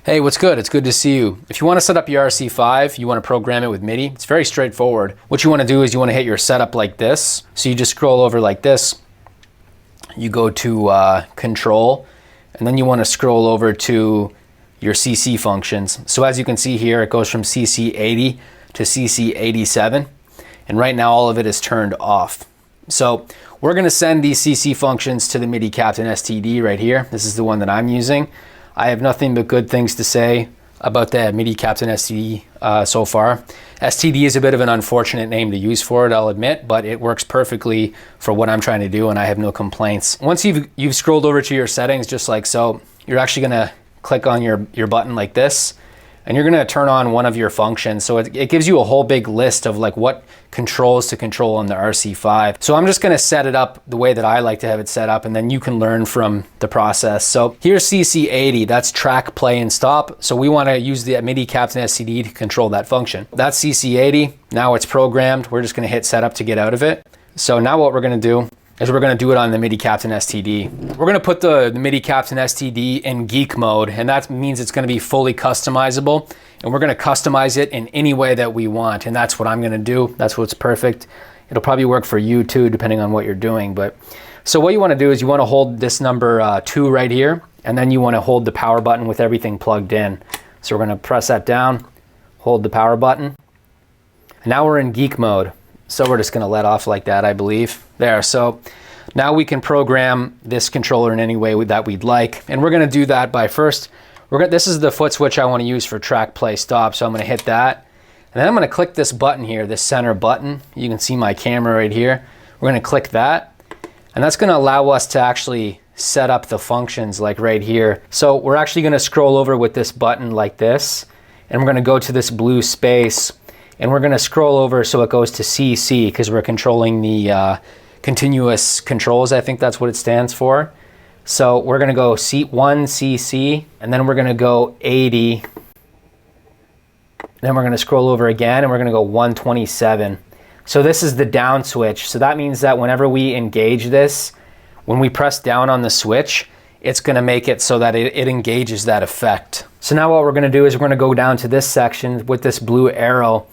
Hey, what's good? It's good to see you. If you want to set up your RC-5, you want to program it with MIDI, it's very straightforward. What you want to do is you want to hit your setup like this. So you just scroll over like this. You go to control, and then you want to scroll over to your CC functions. So as you can see here, it goes from CC80 to CC87. And right now all of it is turned off. So we're going to send these CC functions to the MIDI Captain STD right here. This is the one that I'm using. I have nothing but good things to say about the MIDI Captain STD so far. STD is a bit of an unfortunate name to use for it, I'll admit, but it works perfectly for what I'm trying to do and I have no complaints. Once you've scrolled over to your settings just like so, you're actually going to click on your button like this, and you're going to turn on one of your functions. So it gives you a whole big list of like what controls to control on the RC-5. So I'm just going to set it up the way that I like to have it set up, and then you can learn from the process. So here's CC80, that's track, play, and stop. So we want to use the MIDI Captain STD to control that function. That's CC80. Now it's programmed. We're just going to hit setup to get out of it. So now what we're going to do is we're going to do it on the MIDI Captain STD. We're going to put the MIDI Captain STD in geek mode, and that means it's going to be fully customizable, and we're going to customize it in any way that we want, and that's what I'm going to do. That's what's perfect. It'll probably work for you too, depending on what you're doing. But so what you want to do is you want to hold this number 2 right here, and then you want to hold the power button with everything plugged in. So we're going to press that down, hold the power button, and now we're in geek mode. So we're just going to let off like that, I believe. There, so now we can program this controller in any way that we'd like. And we're going to do that by first, this is the Footswitch I want to use for track, play, stop. So I'm going to hit that. And then I'm going to click this button here, this center button. You can see my camera right here. We're going to click that. And that's going to allow us to actually set up the functions like right here. So we're actually going to scroll over with this button like this. And we're going to go to this blue space. And we're going to scroll over so it goes to CC because we're controlling the continuous controls. I think that's what it stands for. So we're going to go C1 CC, and then we're going to go 80. Then we're going to scroll over again, and we're going to go 127. So this is the down switch. So that means that whenever we engage this, when we press down on the switch, it's going to make it so that it engages that effect. So now what we're going to do is we're going to go down to this section with this blue arrow.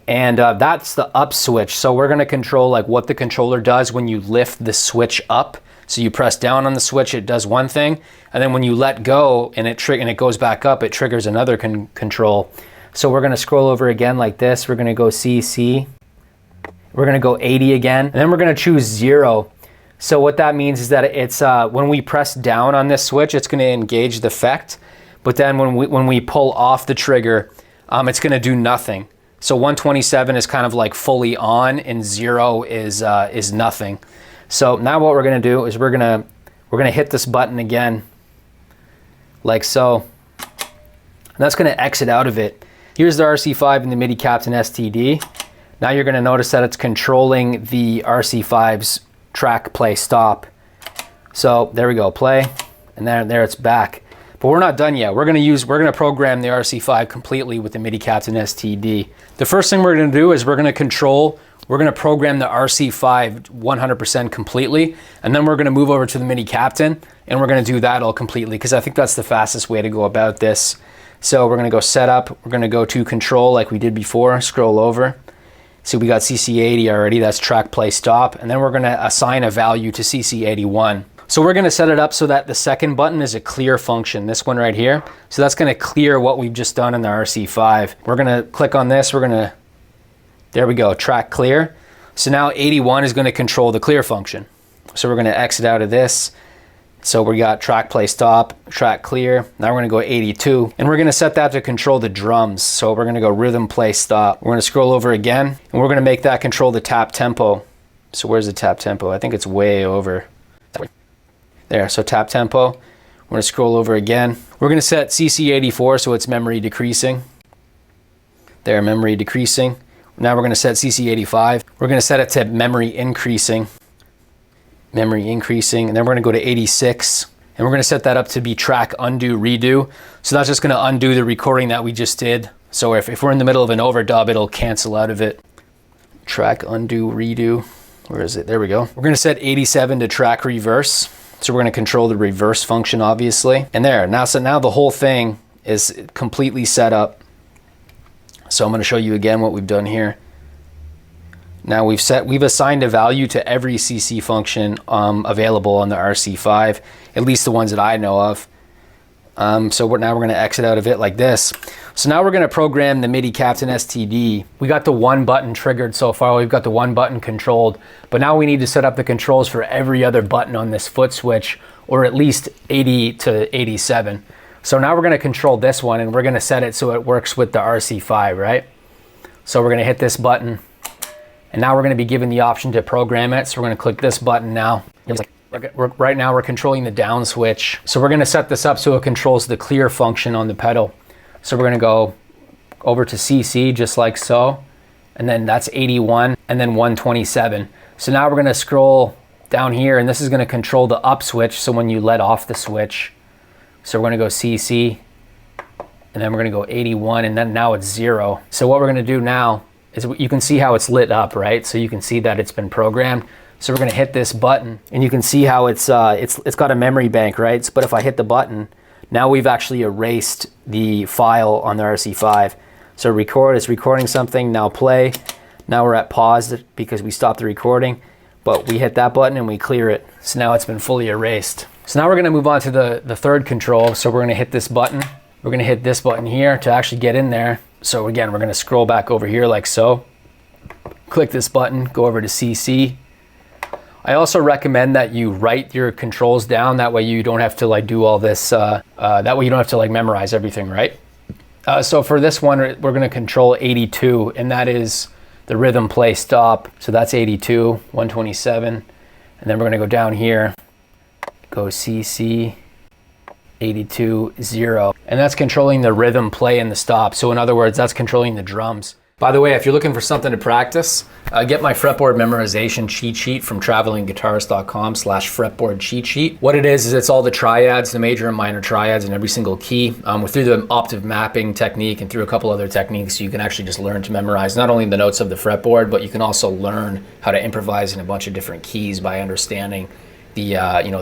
And that's the up switch. So we're going to control like what the controller does when you lift the switch up. So you press down on the switch, it does one thing, and then when you let go and it goes back up, it triggers another control. So we're going to scroll over again like this. We're going to go CC. We're going to go 80 again, and then we're going to choose 0. So what that means is that it's when we press down on this switch, it's going to engage the effect, but then when we pull off the trigger, it's going to do nothing. So 127 is kind of like fully on, and 0 is nothing. So now what we're going to do is we're going to hit this button again, like so. And that's going to exit out of it. Here's the RC-5 and the MIDI Captain STD. Now you're going to notice that it's controlling the RC-5's track, play, stop. So there we go, play, and there it's back. But we're not done yet. We're going to program the RC-5 completely with the MIDI Captain STD. The first thing we're going to do is we're going to program the RC-5 100% completely, and then we're going to move over to the MIDI Captain, and we're going to do that all completely, because I think that's the fastest way to go about this. So we're going to go setup, we're going to go to control like we did before, scroll over. See, we got CC80 already, that's track, play, stop, and then we're going to assign a value to CC81. So we're going to set it up so that the second button is a clear function, this one right here. So that's going to clear what we've just done in the RC-5. We're going to click on this, there we go, track clear. So now 81 is going to control the clear function. So we're going to exit out of this. So we got track, play, stop, track clear. Now we're going to go 82, and we're going to set that to control the drums. So we're going to go rhythm, play, stop. We're going to scroll over again, and we're going to make that control the tap tempo. So where's the tap tempo? I think it's way over. There, so tap tempo. We're going to scroll over again. We're going to set CC84 so it's memory decreasing. There, memory decreasing. Now we're going to set CC85. We're going to set it to memory increasing. Memory increasing. And then we're going to go to 86. And we're going to set that up to be track undo redo. So that's just going to undo the recording that we just did. So if we're in the middle of an overdub, it'll cancel out of it. Track undo redo. Where is it? There we go. We're going to set 87 to track reverse. So we're going to control the reverse function, obviously. And there, now the whole thing is completely set up. So I'm going to show you again what we've done here. Now we've assigned a value to every CC function available on the RC-5, at least the ones that I know of. So now we're going to exit out of it like this. So now we're going to program the MIDI Captain STD. We got the one button triggered so far. We've got the one button controlled, but now we need to set up the controls for every other button on this foot switch, or at least 80 to 87. So now we're going to control this one, and we're going to set it so it works with the RC-5, right? So we're going to hit this button, and now we're going to be given the option to program it. So we're going to click this button now. Right now we're controlling the down switch. So we're going to set this up so it controls the clear function on the pedal. So we're going to go over to CC just like so, and then that's 81, and then 127. So now we're going to scroll down here, and this is going to control the up switch, so when you let off the switch. So we're going to go CC, and then we're going to go 81, and then now it's 0. So what we're going to do now is, you can see how it's lit up, right? So you can see that it's been programmed. So we're going to hit this button, and you can see how it's got a memory bank, right? But if I hit the button, now we've actually erased the file on the RC-5. So record is recording something, now play. Now we're at pause because we stopped the recording, but we hit that button and we clear it. So now it's been fully erased. So now we're going to move on to the third control. So we're going to hit this button. We're going to hit this button here to actually get in there. So again, we're going to scroll back over here like so. Click this button, go over to CC. I also recommend that you write your controls down. That way you don't have to like do all this. That way you don't have to like memorize everything, right? So for this one, we're going to control 82, and that is the rhythm play stop. So that's 82, 127. And then we're going to go down here, go CC, 82, 0. And that's controlling the rhythm play and the stop. So in other words, that's controlling the drums. By the way, if you're looking for something to practice, get my fretboard memorization cheat sheet from travelingguitarist.com/fretboard cheat sheet. What it is it's all the triads, the major and minor triads in every single key. Through the octave mapping technique and through a couple other techniques, you can actually just learn to memorize not only the notes of the fretboard, but you can also learn how to improvise in a bunch of different keys by understanding the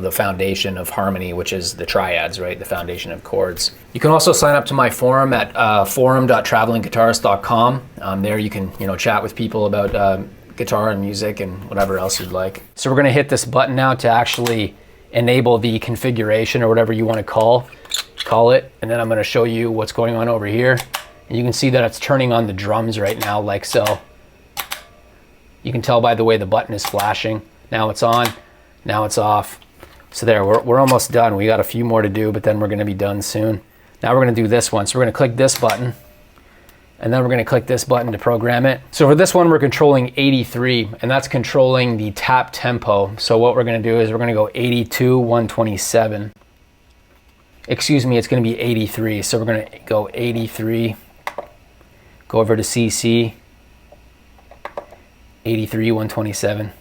the foundation of harmony, which is the triads, right? The foundation of chords. You can also sign up to my forum at forum.travelingguitarist.com. There you can chat with people about guitar and music and whatever else you'd like. So we're going to hit this button now to actually enable the configuration or whatever you want to call it, and then I'm going to show you what's going on over here. And you can see that it's turning on the drums right now like so. You can tell by the way the button is flashing. Now it's on. Now it's off. So there, we're almost done. We got a few more to do, but then we're going to be done soon. Now we're going to do this one. So we're going to click this button, and then we're going to click this button to program it. So for this one, we're controlling 83, and that's controlling the tap tempo. So what we're going to do is we're going to go 82, 127. Excuse me, it's going to be 83. So we're going to go 83, go over to CC, 83, 127. I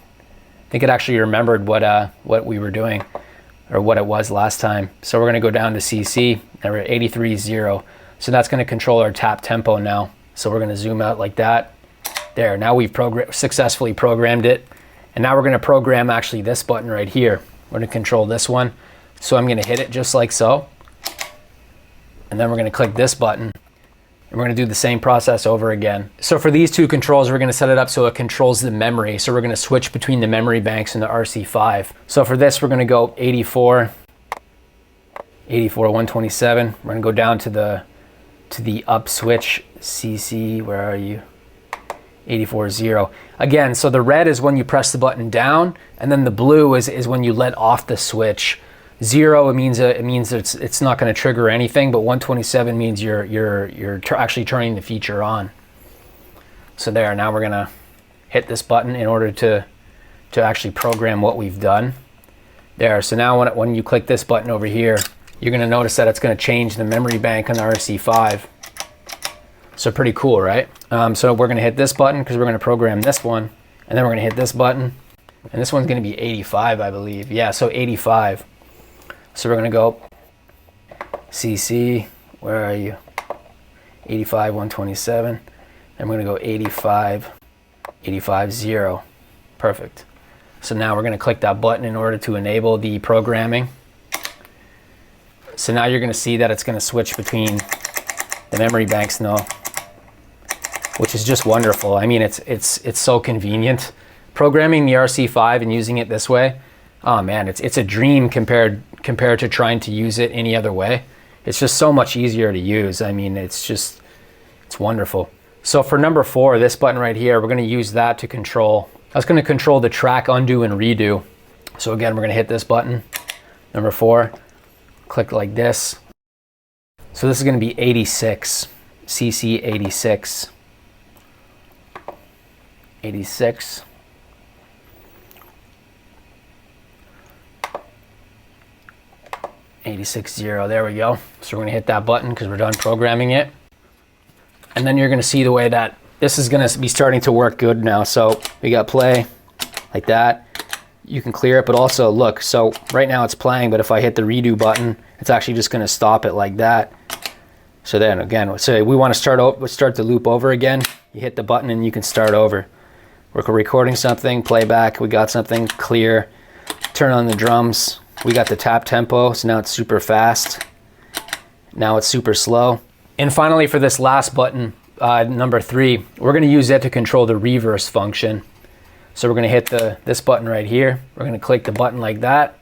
think it actually remembered what we were doing, or what it was last time. So we're going to go down to CC, and we're at 83, 0. So that's going to control our tap tempo now. So we're going to zoom out like that. There, now we've successfully programmed it. And now we're going to program actually this button right here. We're going to control this one. So I'm going to hit it just like so. And then we're going to click this button. And we're going to do the same process over again. So for these two controls, we're going to set it up so it controls the memory. So we're going to switch between the memory banks and the RC-5. So for this, we're going to go 84, 127. We're going to go down to the up switch, CC, where are you? 84, 0. Again, so the red is when you press the button down, and then the blue is when you let off the switch. 0, it means it's not going to trigger anything, but 127 means you're actually turning the feature on. So there, now we're going to hit this button in order to actually program what we've done. There, so now when you click this button over here, you're going to notice that it's going to change the memory bank on the RC-5. So pretty cool, right? So we're going to hit this button because we're going to program this one, and then we're going to hit this button, and this one's going to be 85, I believe. Yeah, so 85. So we're going to go CC, where are you? 85, 127. And we're going to go 85, 85, 0. Perfect. So now we're going to click that button in order to enable the programming. So now you're going to see that it's going to switch between the memory banks now, which is just wonderful. I mean, it's so convenient. Programming the RC-5 and using it this way, oh man, it's a dream compared to trying to use it any other way. It's just so much easier to use. I mean, it's wonderful. So for number 4, this button right here, we're going to use that to control. That's going to control the track undo and redo. So again, we're going to hit this button, number 4, click like this. So this is going to be 86, CC 86, 86. 86.0, there we go. So we're gonna hit that button because we're done programming it. And then you're gonna see the way that this is gonna be starting to work good now. So we got play, like that. You can clear it, but also look, so right now it's playing, but if I hit the redo button, it's actually just gonna stop it like that. So then again, so we wanna start the loop over again. You hit the button and you can start over. We're recording something, playback, we got something, clear, turn on the drums. We got the tap tempo, so now it's super fast. Now it's super slow. And finally for this last button, number 3, we're gonna use it to control the reverse function. So we're gonna hit this button right here. We're gonna click the button like that.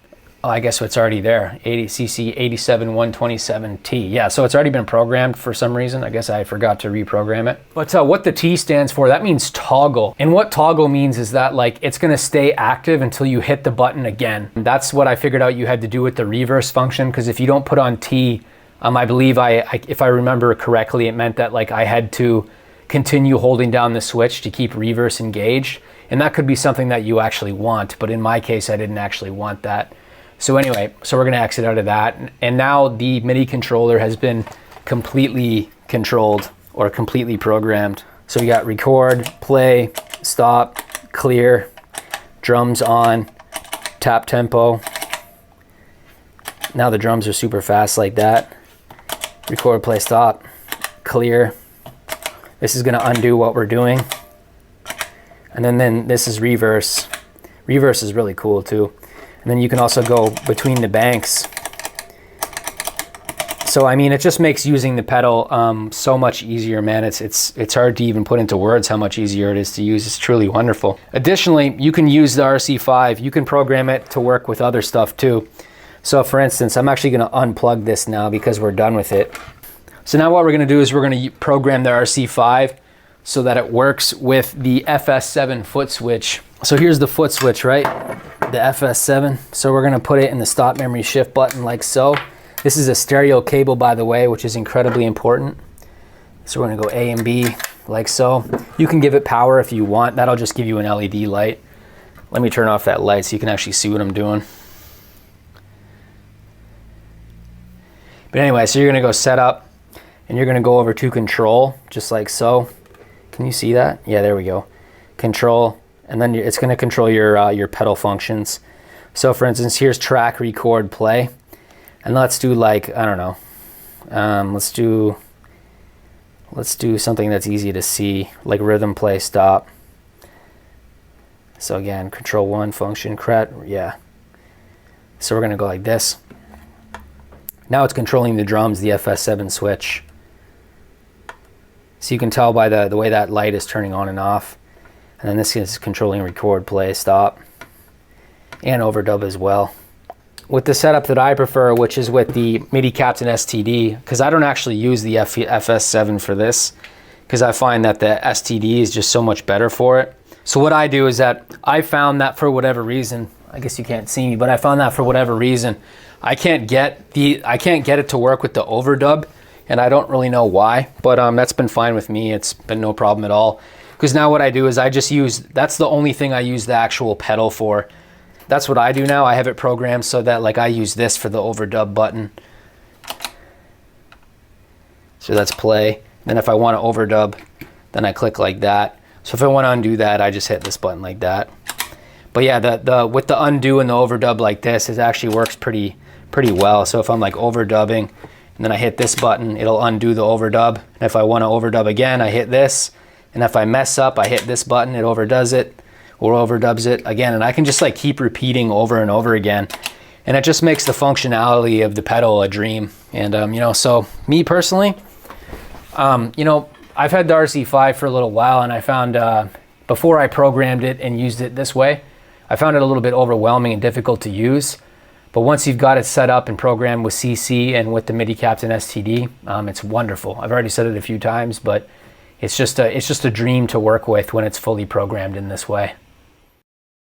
Oh, I guess it's already there, 80cc 87127T. Yeah, so it's already been programmed for some reason. I guess I forgot to reprogram it. But what the T stands for, that means toggle. And what toggle means is that like it's gonna stay active until you hit the button again. And that's what I figured out you had to do with the reverse function, because if you don't put on T, I believe if I remember correctly, it meant that like I had to continue holding down the switch to keep reverse engaged. And that could be something that you actually want, but in my case, I didn't actually want that. So anyway, so we're gonna exit out of that. And now the MIDI controller has been completely controlled or completely programmed. So we got record, play, stop, clear, drums on, tap tempo. Now the drums are super fast like that. Record, play, stop, clear. This is gonna undo what we're doing. And then this is reverse. Reverse is really cool too. And then you can also go between the banks. So I mean, it just makes using the pedal so much easier, man. It's hard to even put into words how much easier it is to use. It's truly wonderful. Additionally, you can use the RC-5. You can program it to work with other stuff too. So for instance, I'm actually gonna unplug this now because we're done with it. So now what we're gonna do is we're gonna program the RC-5 so that it works with the FS7 Footswitch. So here's the Footswitch, right? The FS7. So we're gonna put it in the stop memory shift button like so. This is a stereo cable, by the way, which is incredibly important. So we're gonna go A and B like so. You can give it power if you want. That'll just give you an LED light. Let me turn off that light so you can actually see what I'm doing. But anyway, so you're gonna go setup and you're gonna go over to control, just like so. Can you see that? Yeah, there we go. Control, and then it's gonna control your pedal functions. So for instance, here's track, record, play. And let's do like, I don't know. Let's do something that's easy to see, like rhythm, play, stop. So again, control 1, function, cret, yeah. So we're gonna go like this. Now it's controlling the drums, the FS7 switch. So you can tell by the way that light is turning on and off. And then this is controlling record, play, stop, and overdub as well. With the setup that I prefer, which is with the MIDI Captain STD, because I don't actually use the FS7 for this, because I find that the STD is just so much better for it. So what I do is that I found that for whatever reason, I guess you can't see me, but I found that for whatever reason, I can't get it to work with the overdub, and I don't really know why, but that's been fine with me. It's been no problem at all. Because now what I do is I just use, that's the only thing I use the actual pedal for. That's what I do now. I have it programmed so that like I use this for the overdub button. So that's play. Then if I want to overdub, then I click like that. So if I want to undo that, I just hit this button like that. But yeah, with the undo and the overdub like this, it actually works pretty well. So if I'm like overdubbing, and then I hit this button, it'll undo the overdub. And if I want to overdub again, I hit this. And if I mess up, I hit this button, it overdoes it, or overdubs it again. And I can just like keep repeating over and over again. And it just makes the functionality of the pedal a dream. And, you know, so me personally, you know, I've had the RC-5 for a little while, and I found, before I programmed it and used it this way, I found it a little bit overwhelming and difficult to use. But once you've got it set up and programmed with CC and with the MIDI Captain STD, it's wonderful. I've already said it a few times, but it's just a dream to work with when it's fully programmed in this way.